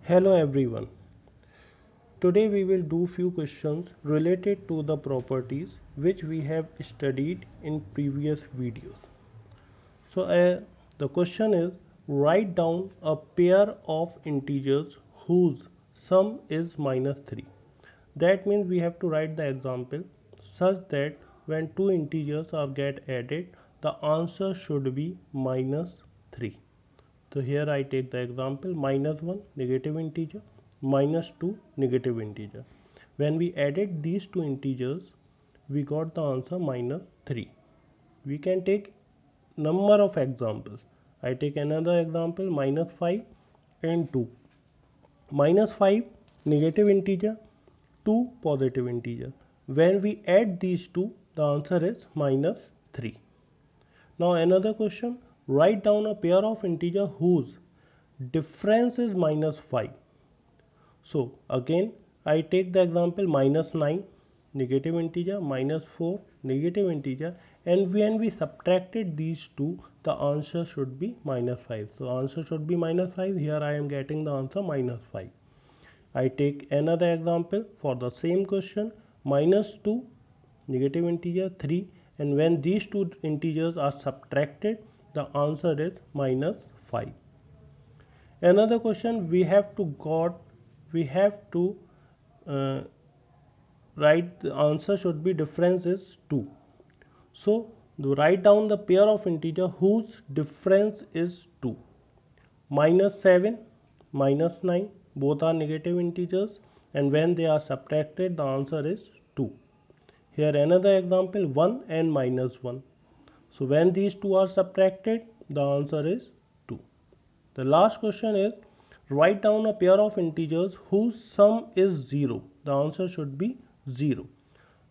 Hello everyone. Today we will do few questions related to the properties which we have studied in previous videos. The question is, write down a pair of integers whose sum is minus 3. That means we have to write the example such that when two integers are get added, the answer should be minus 3. So here I take the example minus 1 negative integer, minus 2 negative integer. When we added these two integers, we got the answer minus 3. We can take number of examples. I take another example minus 5 and 2. Minus 5 negative integer, 2 positive integer. When we add these two, the answer is minus 3. Now another question, write down a pair of integer whose difference is minus 5. So again I take the example minus 9 negative integer, minus 4 negative integer, and when we subtracted these two, the answer should be minus 5. So answer should be minus 5. Here I am getting the answer minus 5. I take another example for the same question, minus 2 negative integer 3, and when these two integers are subtracted, the answer is minus 5. Another question we have to write the answer should be difference is 2. So write down the pair of integer whose difference is 2. Minus 7, minus 9, both are negative integers, and when they are subtracted, the answer is 2. Here another example 1 and minus 1. So when these two are subtracted, the answer is 2. The last question is, write down a pair of integers whose sum is 0. The answer should be 0.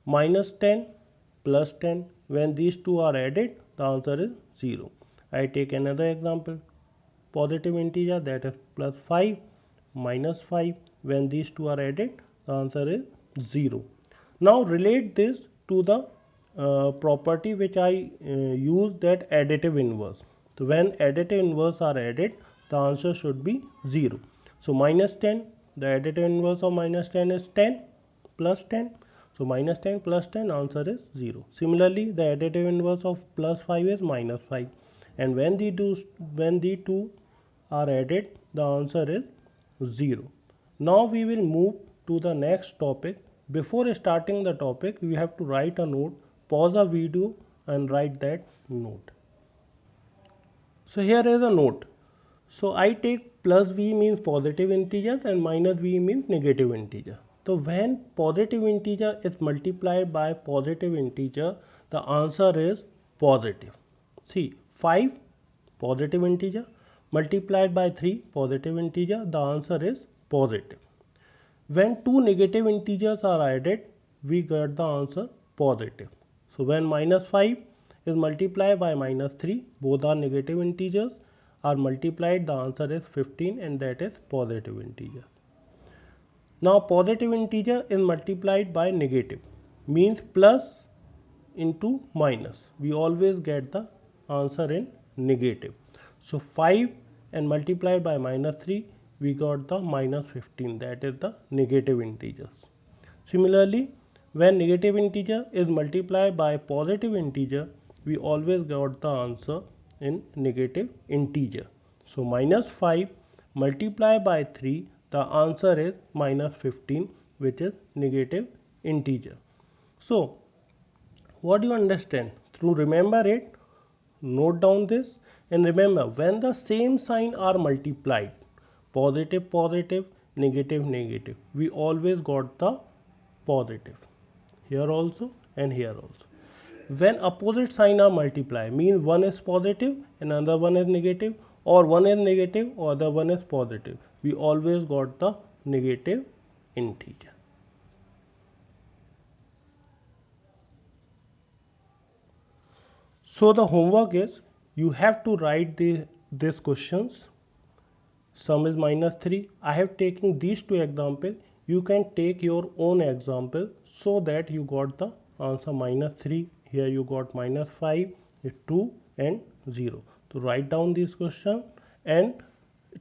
Minus 10 plus 10, when these two are added, the answer is 0. I take another example, positive integer, that is plus 5 minus 5, when these two are added, the answer is 0. Now relate this to the property which I use, that additive inverse. So when additive inverse are added, the answer should be 0. So minus 10, the additive inverse of minus 10 is 10 plus 10. So minus 10 plus 10, answer is 0. Similarly, the additive inverse of plus 5 is minus 5. And when the two are added, the answer is 0. Now we will move to the next topic. Before starting the topic, we have to write a note, pause a video and write that note. So here is a note. So I take plus v means positive integers and minus v means negative integer. So when positive integer is multiplied by positive integer, the answer is positive. See, 5 positive integer multiplied by 3 positive integer, the answer is positive. When two negative integers are added, we get the answer positive. So when minus 5 is multiplied by minus 3, both are negative integers, are multiplied, the answer is 15, and that is positive integer. Now positive integer is multiplied by negative, means plus into minus. We always get the answer in negative. So 5 and multiplied by minus 3, we got the minus 15, that is the negative integers. Similarly, when negative integer is multiplied by positive integer, we always got the answer in negative integer. So minus 5 multiplied by 3, the answer is minus 15, which is negative integer. So what do you understand? Through remember it, note down this, and remember, when the same sign are multiplied, positive positive, negative negative, we always got the positive, here also and here also. When opposite sign are multiplied, means one is positive and another one is negative, or one is negative or other one is positive, we always got the negative integer. So the homework is, you have to write these questions. Sum is minus 3. I have taken these two examples. You can take your own example so that you got the answer minus 3. Here you got minus 5, 2 and 0. So write down this question and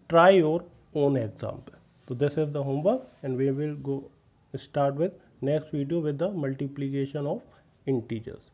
try your own example. So this is the homework, and we will go start with next video with the multiplication of integers.